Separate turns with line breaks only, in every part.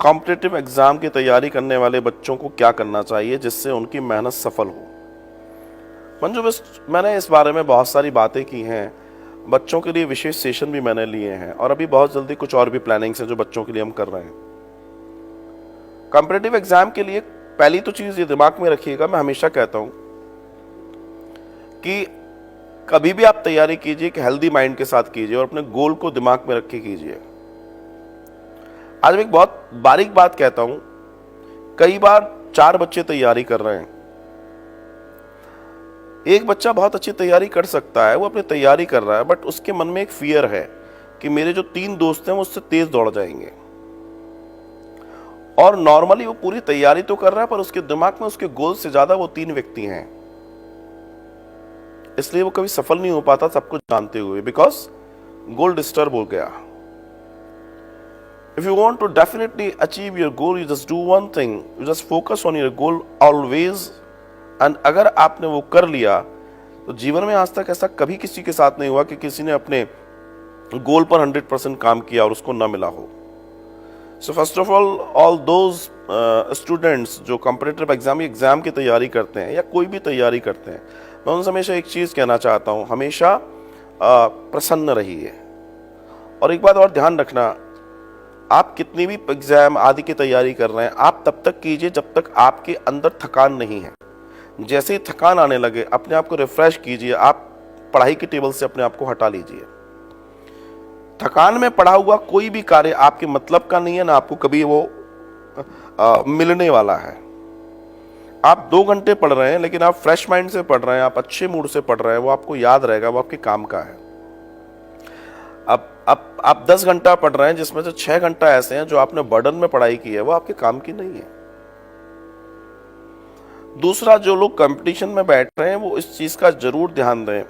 Competitive exam की तैयारी करने वाले बच्चों को क्या करना चाहिए जिससे उनकी मेहनत सफल हो। मंजू, बस मैंने इस बारे में बहुत सारी बातें की हैं, बच्चों के लिए विशेष सेशन भी मैंने लिए हैं और अभी बहुत जल्दी कुछ और भी प्लानिंग्स हैं जो बच्चों के लिए हम कर रहे हैं। कॉम्पिटिटिव एग्जाम के लिए पहली तो चीज ये दिमाग में रखिएगा, मैं हमेशा कहता हूं कि कभी भी आप तैयारी कीजिए कि हेल्दी माइंड के साथ कीजिए और अपने गोल को दिमाग में रख के कीजिए। आज मैं एक बहुत बारीक बात कहता हूं, कई बार 4 बच्चे तैयारी कर रहे हैं, एक बच्चा बहुत अच्छी तैयारी कर सकता है, वो अपनी तैयारी कर रहा है, बट उसके मन में एक फियर है कि मेरे जो 3 दोस्त हैं वो उससे तेज दौड़ जाएंगे। और नॉर्मली वो पूरी तैयारी तो कर रहा है पर उसके दिमाग में उसके गोल से ज्यादा वो 3 व्यक्ति हैं, इसलिए वो कभी सफल नहीं हो पाता सब कुछ जानते हुए, बिकॉज गोल डिस्टर्ब हो गया। If you want to definitely achieve your goal, you just do one thing, you just focus on your goal always, and अगर आपने वो कर लिया तो जीवन में आज तक ऐसा कभी किसी के साथ नहीं हुआ कि किसी ने अपने गोल पर 100% काम किया और उसको ना मिला हो। So first of all those students जो कॉम्पिटिटिव एग्जाम की तैयारी करते हैं या कोई भी तैयारी करते हैं, मैं उनसे हमेशा एक चीज कहना चाहता हूं, हमेशा प्रसन्न रहिए। और एक बात और ध्यान रखना, आप कितनी भी एग्जाम आदि की तैयारी कर रहे हैं, आप तब तक कीजिए जब तक आपके अंदर थकान नहीं है। जैसे ही थकान आने लगे अपने आप को रिफ्रेश कीजिए, आप पढ़ाई के टेबल से अपने आप को हटा लीजिए। थकान में पढ़ा हुआ कोई भी कार्य आपके मतलब का नहीं है, ना आपको कभी वो मिलने वाला है। आप 2 घंटे पढ़ रहे हैं लेकिन आप फ्रेश माइंड से पढ़ रहे हैं, आप अच्छे मूड से पढ़ रहे हैं, वो आपको याद रहेगा, वो आपके काम का है। अब आप 10 घंटा पढ़ रहे हैं जिसमें से 6 घंटा ऐसे हैं जो आपने बर्डन में पढ़ाई की है, वो आपके काम की नहीं है। दूसरा, जो लोग कंपटीशन में बैठ रहे हैं वो इस चीज का जरूर ध्यान दें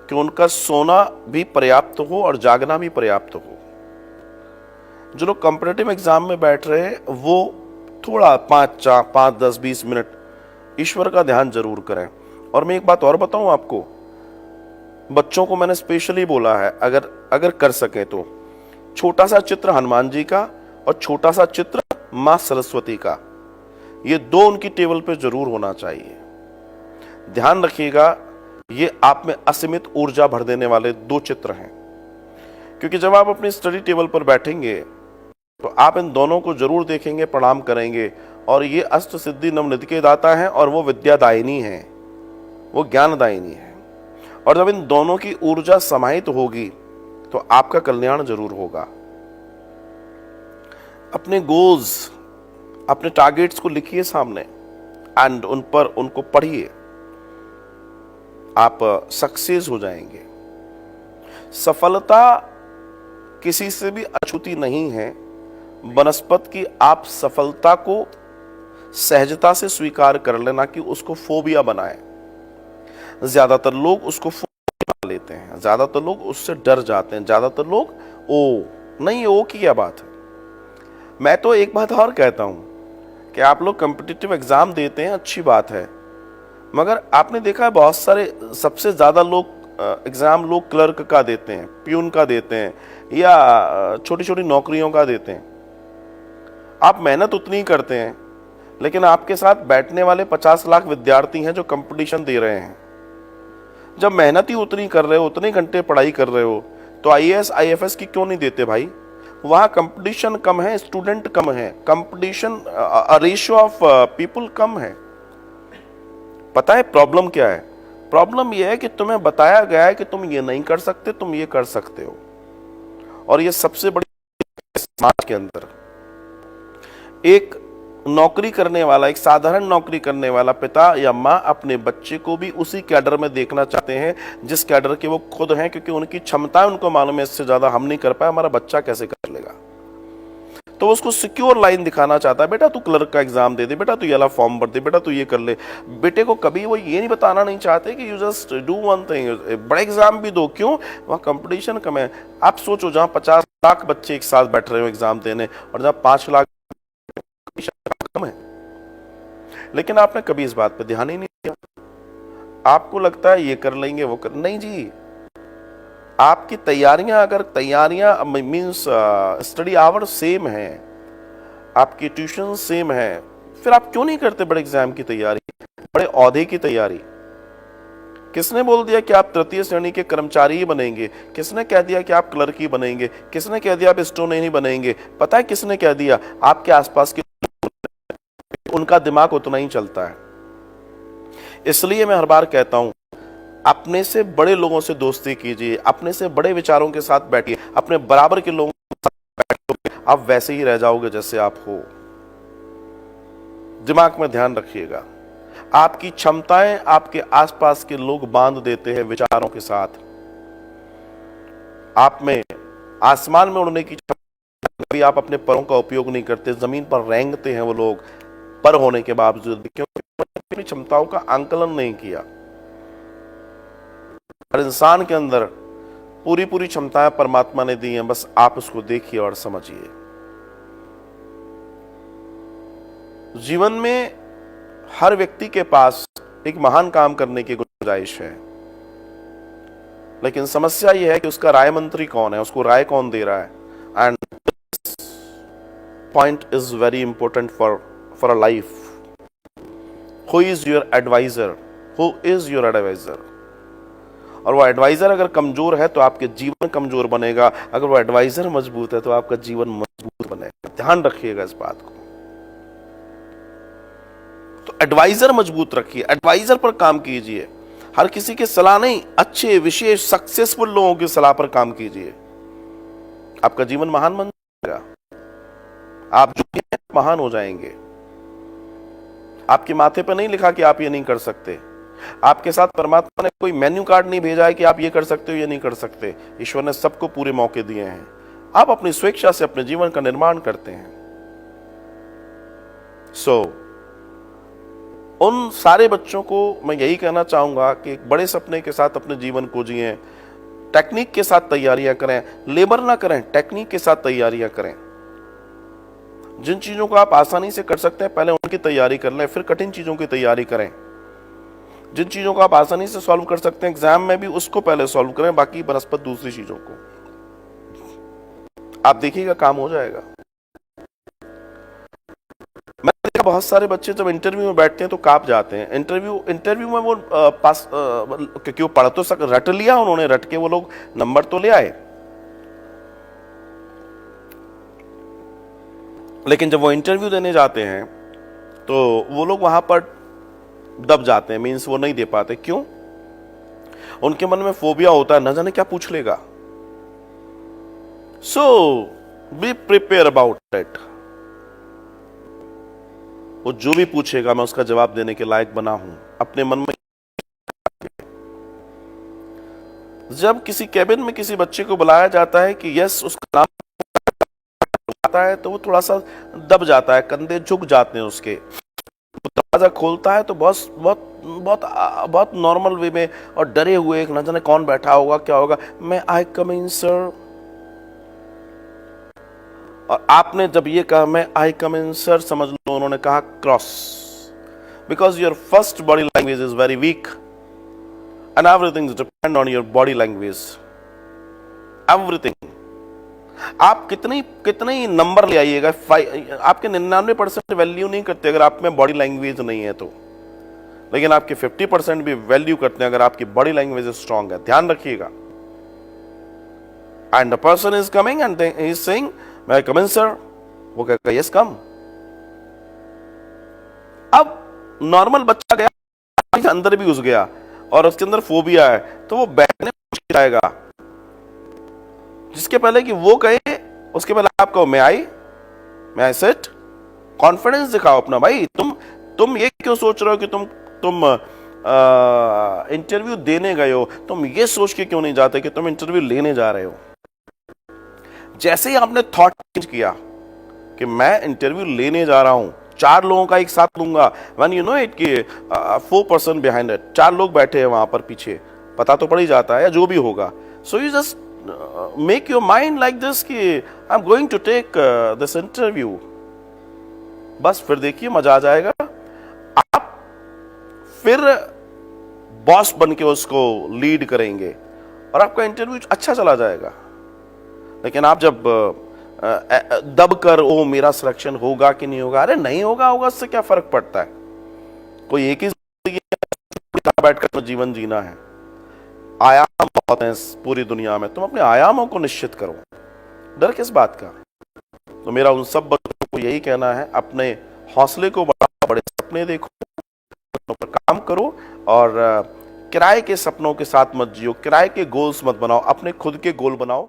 कि उनका सोना भी पर्याप्त हो और जागना भी पर्याप्त हो। जो लोग कॉम्पिटिटिव एग्जाम में बैठ रहे हैं वो थोड़ा 5, 10, 20 मिनट ईश्वर का ध्यान जरूर करें। और मैं एक बात और बताऊं आपको, बच्चों को मैंने स्पेशली बोला है, अगर कर सके तो छोटा सा चित्र हनुमान जी का और छोटा सा चित्र मां सरस्वती का, ये 2 उनकी टेबल पे जरूर होना चाहिए। ध्यान रखिएगा, ये आप में असीमित ऊर्जा भर देने वाले 2 चित्र हैं, क्योंकि जब आप अपनी स्टडी टेबल पर बैठेंगे तो आप इन दोनों को जरूर देखेंगे, प्रणाम करेंगे। और ये अष्ट सिद्धि नवनिधि के दाता हैं और वो विद्यादायिनी है, वो ज्ञानदायिनी है। और जब इन दोनों की ऊर्जा समाहित होगी तो आपका कल्याण जरूर होगा। अपने गोल्स, अपने टारगेट्स को लिखिए सामने एंड उन पर उनको पढ़िए, आप सक्सेस हो जाएंगे। सफलता किसी से भी अछूती नहीं है, बनस्पत की आप सफलता को सहजता से स्वीकार कर लेना कि उसको फोबिया बनाए। ज्यादातर लोग उसको फोबिया लेते हैं, ज्यादातर लोग उससे डर जाते हैं, ज्यादातर लोग नहीं, ओ की क्या बात है। मैं तो एक बात और कहता हूं कि आप लोग कॉम्पिटिटिव एग्जाम देते हैं, अच्छी बात है, मगर आपने देखा है बहुत सारे, सबसे ज्यादा लोग एग्जाम लोग क्लर्क का देते हैं, प्यून का देते हैं, या छोटी छोटी नौकरियों का देते हैं। आप मेहनत उतनी ही करते हैं, लेकिन आपके साथ बैठने वाले 50 लाख विद्यार्थी हैं जो कंपटीशन दे रहे हैं। जब मेहनत ही उतनी कर रहे हो, उतने घंटे पढ़ाई कर रहे हो, तो आईएएस आईएफएस की क्यों नहीं देते भाई? वहां कंपटीशन कम है, स्टूडेंट कम है, competition ratio of people come है। पता है प्रॉब्लम क्या है? प्रॉब्लम यह है कि तुम्हें बताया गया है कि तुम ये नहीं कर सकते, तुम ये कर सकते हो। और ये सबसे बड़ी समाज के अंदर एक नौकरी करने वाला, एक साधारण नौकरी करने वाला पिता या माँ अपने बच्चे को भी उसी कैडर में देखना चाहते हैं जिस कैडर के वो खुद हैं, क्योंकि उनकी क्षमता, उनको मालूम है इससे ज्यादा हम नहीं कर पाए, हमारा बच्चा कैसे कर लेगा। तो उसको सिक्योर लाइन दिखाना चाहता है, बेटा तू क्लर्क का एग्जाम दे दे, बेटा तू ये वाला फॉर्म भर दे, बेटा तू ये कर ले। बेटे को कभी वो ये नहीं बताना नहीं चाहते कि you just do one thing, बड़ा एग्जाम भी दो। क्यों? वहां कंपटीशन कम है। आप सोचो, जहां 50 लाख बच्चे एक साथ बैठ रहे हो एग्जाम देने और जहां 5 लाख कम है, लेकिन आपने कभी इस बात पर ध्यान ही नहीं दिया। आपको लगता है ये कर लेंगे, वो कर, नहीं जी। आपकी तैयारियां, अगर तैयारियां मींस स्टडी आवर सेम है, आपकी ट्यूशन सेम है, फिर आप क्यों नहीं करते बड़े एग्जाम की तैयारी, बड़े ओहदे की तैयारी? किसने बोल दिया कि आप तृतीय श्रेणी के कर्मचारी ही बनेंगे? किसने कह दिया कि आप क्लर्क ही बनेंगे? किसने कह दिया आप स्टोन ही बनेंगे? पता है किसने कह दिया? आपके आसपास के, उनका दिमाग उतना ही चलता है। इसलिए मैं हर बार कहता हूं, अपने से बड़े लोगों से दोस्ती कीजिए, अपने से बड़े विचारों के साथ बैठिए, अपने बराबर के लोगों के साथ बैठोगे, आप वैसे ही रह जाओगे जैसे आप हो। दिमाग में ध्यान रखिएगा, आपकी क्षमताएं आपके आसपास के लोग बांध देते हैं विचारों के साथ। आप में आसमान में उड़ने की क्षमता, कभी आप अपने परों का उपयोग नहीं करते, जमीन पर रेंगते हैं वो लोग पर होने के बावजूद, क्योंकि अपनी क्षमताओं का आंकलन नहीं किया। हर इंसान के अंदर पूरी पूरी क्षमताएं परमात्मा ने दी हैं, बस आप उसको देखिए और समझिए। जीवन में हर व्यक्ति के पास एक महान काम करने की गुंजाइश है, लेकिन समस्या यह है कि उसका राय मंत्री कौन है, उसको राय कौन दे रहा है। End point is very important for a life. Who is your adviser? Who is your adviser? और वो एडवाइजर अगर कमजोर है तो आपके जीवन कमजोर बनेगा, अगर वो एडवाइजर मजबूत है तो आपका जीवन मजबूत बनेगा। ध्यान रखिएगा इस बात को। तो एडवाइजर मजबूत रखिए, एडवाइजर पर काम कीजिए। हर किसी की सलाह नहीं, अच्छे विशेष सक्सेसफुल लोगों की सलाह पर काम कीजिए, आपका जीवन महान बन जाएगा। आप जो हैं महान हो जाएंगे। आपके माथे पर नहीं लिखा कि आप ये नहीं कर सकते। आपके साथ परमात्मा ने कोई मेन्यू कार्ड नहीं भेजा है कि आप ये कर सकते हो, ये नहीं कर सकते। ईश्वर ने सबको पूरे मौके दिए हैं, आप अपनी स्वेच्छा से अपने जीवन का निर्माण करते हैं। उन सारे बच्चों को मैं यही कहना चाहूंगा कि एक बड़े सपने के साथ अपने जीवन को जिए, टेक्निक के साथ तैयारियां करें, लेबर ना करें, टेक्निक के साथ तैयारियां करें। जिन चीजों को आप आसानी से कर सकते हैं पहले उनकी तैयारी कर लें, फिर कठिन चीजों की तैयारी करें। जिन चीजों को आप आसानी से सॉल्व कर सकते हैं एग्जाम में भी, उसको पहले सॉल्व करें, बाकी बनस्पत दूसरी चीजों को। आप देखिएगा काम हो जाएगा। मैंने देखा बहुत सारे बच्चे जब इंटरव्यू में बैठते हैं तो कांप जाते हैं। इंटरव्यू में वो पास, क्योंकि वो पढ़ तो रट लिया उन्होंने, रट के वो लोग नंबर तो ले आए, लेकिन जब वो इंटरव्यू देने जाते हैं तो वो लोग वहां पर दब जाते हैं, मीन्स वो नहीं दे पाते। क्यों? उनके मन में फोबिया होता है, न जाने क्या पूछ लेगा। सो बी प्रिपेयर अबाउट इट। वो जो भी पूछेगा मैं उसका जवाब देने के लायक बना हूं, अपने मन में। जब किसी कैबिन में किसी बच्चे को बुलाया जाता है कि यस उसका नाम आता है तो वो थोड़ा सा दब जाता है, कंधे झुक जाते हैं उसके। दरवाजा खोलता है तो बहुत बहुत बहुत बहुत नॉर्मल वे में और डरे हुए, न जाने कौन बैठा होगा, क्या होगा। मैं आई कम इन सर, और आपने जब ये कहा मैं आई कम इन सर, समझ लो उन्होंने कहा cross, because your first body language is very weak and everything depend on your body language. Everything. आप कितने नंबर ले आइएगा, आपके 99% वैल्यू नहीं करते अगर आप में बॉडी लैंग्वेज नहीं है तो, लेकिन आपके 50% भी वैल्यू करते हैं अगर आपकी बॉडी लैंग्वेज स्ट्रांग है। ध्यान रखिएगा। And the person is coming and he is saying मैं कम इन सर, वो कहेगा यस कम। अब नॉर्मल बच्चा गया अंदर भी घुस गया और उसके अंदर फोबिया है तो वो बैठने मुश्किल आएगा। जिसके पहले कि वो कहे उसके पहले आप कहो मैं आई सेट। कॉन्फिडेंस दिखाओ अपना। भाई तुम ये क्यों सोच रहे हो कि तुम इंटरव्यू देने गए हो, तुम ये सोच के क्यों नहीं जाते कि तुम इंटरव्यू लेने जा रहे हो। जैसे ही आपने थॉट चेंज किया कि मैं इंटरव्यू लेने जा रहा हूं, 4 लोगों का एक साथ लूंगा, व्हेन यू नो इट कि 4 पर्सन बिहाइंड इट, 4 लोग बैठे हैं वहां पर पीछे, पता तो पड़ ही जाता है या जो भी होगा। So you just make your mind like this कि I am going to take this interview. बस फिर देखिए मजा आ जाएगा। आप फिर बॉस बन के उसको लीड करेंगे और आपका इंटरव्यू अच्छा चला जाएगा। लेकिन आप जब दब कर ओ मेरा सिलेक्शन होगा कि नहीं होगा। अरे नहीं होगा, होगा उससे क्या फर्क पड़ता है। कोई एक ही बैठकर जीवन जीना है। आयाम बहुत हैं इस पूरी दुनिया में, तुम अपने आयामों को निश्चित करो, डर किस बात का। तो मेरा उन सब बच्चों को यही कहना है, अपने हौसले को बढ़ाओ, बड़े सपने देखो, पर काम करो, और किराए के सपनों के साथ मत जियो, किराए के गोल्स मत बनाओ, अपने खुद के गोल बनाओ।